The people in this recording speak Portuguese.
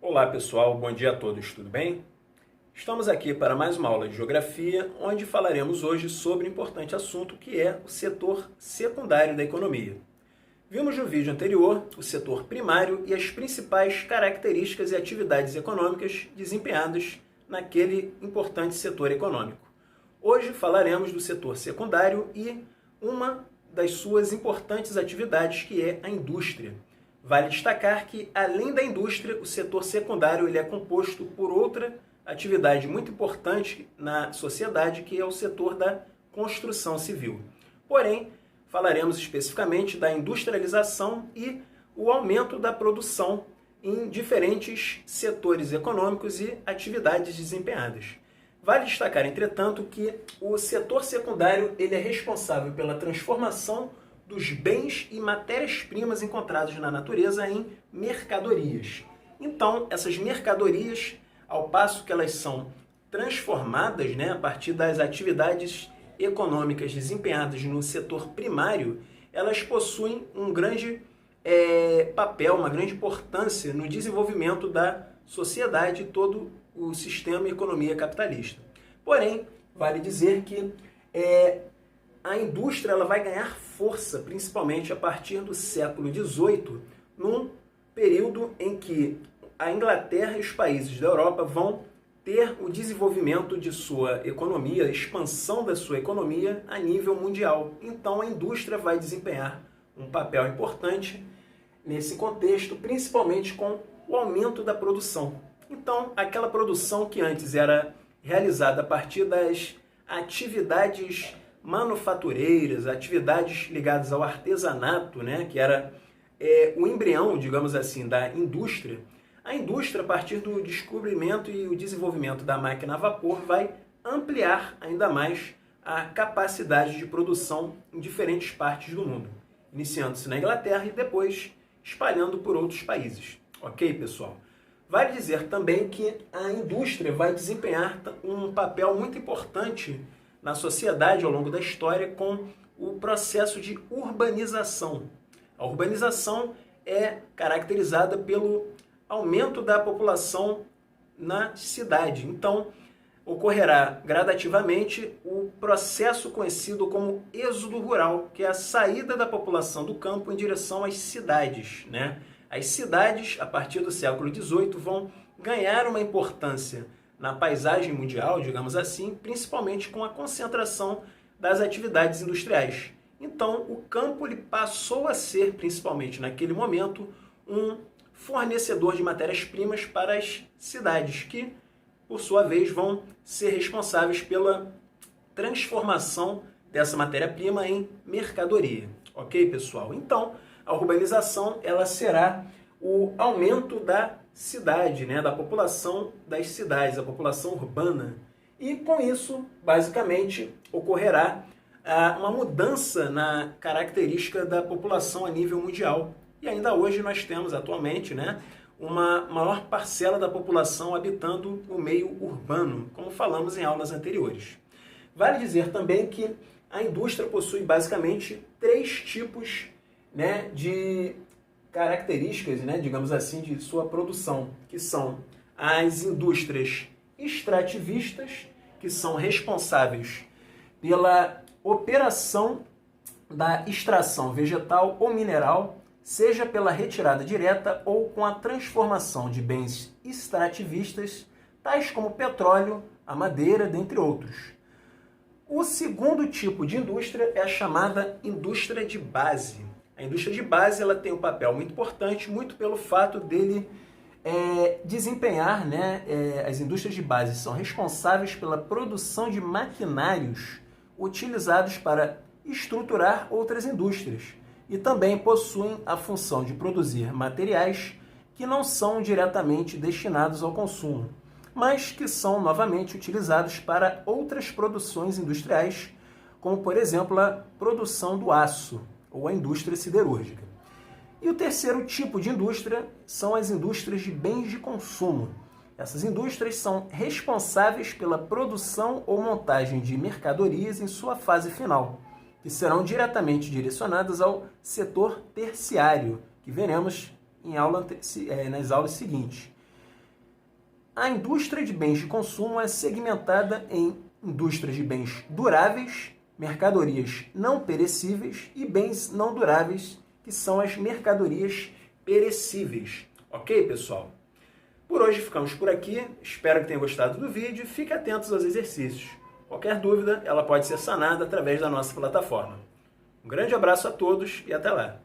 Olá pessoal, bom dia a todos, tudo bem? Estamos aqui para mais uma aula de Geografia, onde falaremos hoje sobre um importante assunto que é o setor secundário da economia. Vimos no vídeo anterior o setor primário e as principais características e atividades econômicas desempenhadas naquele importante setor econômico. Hoje falaremos do setor secundário e uma das suas importantes atividades, que é a indústria. Vale destacar que, além da indústria, o setor secundário ele é composto por outra atividade muito importante na sociedade, que é o setor da construção civil. Porém, falaremos especificamente da industrialização e o aumento da produção em diferentes setores econômicos e atividades desempenhadas. Vale destacar, entretanto, que o setor secundário ele é responsável pela transformação dos bens e matérias-primas encontrados na natureza em mercadorias. Então, essas mercadorias, ao passo que elas são transformadas, a partir das atividades econômicas desempenhadas no setor primário, elas possuem um grande papel, uma grande importância no desenvolvimento da sociedade e todo o sistema e economia capitalista. Porém, vale dizer que a indústria ela vai ganhar força, principalmente a partir do século XVIII, num período em que a Inglaterra e os países da Europa vão ter o desenvolvimento de sua economia, a expansão da sua economia a nível mundial. Então a indústria vai desempenhar um papel importante nesse contexto, principalmente com o aumento da produção. Então, aquela produção que antes era realizada a partir das atividades manufatureiras, atividades ligadas ao artesanato, que era o embrião, digamos assim, da indústria. A indústria, a partir do descobrimento e o desenvolvimento da máquina a vapor, vai ampliar ainda mais a capacidade de produção em diferentes partes do mundo, iniciando-se na Inglaterra e depois espalhando por outros países. Ok, pessoal? Vale dizer também que a indústria vai desempenhar um papel muito importante na sociedade ao longo da história com o processo de urbanização. A urbanização é caracterizada pelo aumento da população na cidade. Então, ocorrerá gradativamente o processo conhecido como êxodo rural, que é a saída da população do campo em direção às cidades. As cidades, a partir do século XVIII, vão ganhar uma importância na paisagem mundial, digamos assim, principalmente com a concentração das atividades industriais. Então, o campo ele passou a ser, principalmente naquele momento, um fornecedor de matérias-primas para as cidades, que, por sua vez, vão ser responsáveis pela transformação dessa matéria-prima em mercadoria. Ok, pessoal? Então, a urbanização ela será o aumento da cidade, da população das cidades, a população urbana. E com isso, basicamente, ocorrerá uma mudança na característica da população a nível mundial. E ainda hoje nós temos atualmente uma maior parcela da população habitando o meio urbano, como falamos em aulas anteriores. Vale dizer também que a indústria possui basicamente três tipos de características, digamos assim, de sua produção, que são as indústrias extrativistas, que são responsáveis pela operação da extração vegetal ou mineral, seja pela retirada direta ou com a transformação de bens extrativistas, tais como petróleo, a madeira, dentre outros. O segundo tipo de indústria é a chamada indústria de base. A indústria de base ela tem um papel muito importante, muito pelo fato dele desempenhar, as indústrias de base são responsáveis pela produção de maquinários utilizados para estruturar outras indústrias e também possuem a função de produzir materiais que não são diretamente destinados ao consumo, mas que são novamente utilizados para outras produções industriais, como, por exemplo, a produção do aço ou a indústria siderúrgica. E o terceiro tipo de indústria são as indústrias de bens de consumo. Essas indústrias são responsáveis pela produção ou montagem de mercadorias em sua fase final, que serão diretamente direcionadas ao setor terciário, que veremos nas aulas seguintes. A indústria de bens de consumo é segmentada em indústrias de bens duráveis, mercadorias não perecíveis e bens não duráveis, que são as mercadorias perecíveis. Ok, pessoal? Por hoje ficamos por aqui. Espero que tenham gostado do vídeo. Fique atentos aos exercícios. Qualquer dúvida, ela pode ser sanada através da nossa plataforma. Um grande abraço a todos e até lá!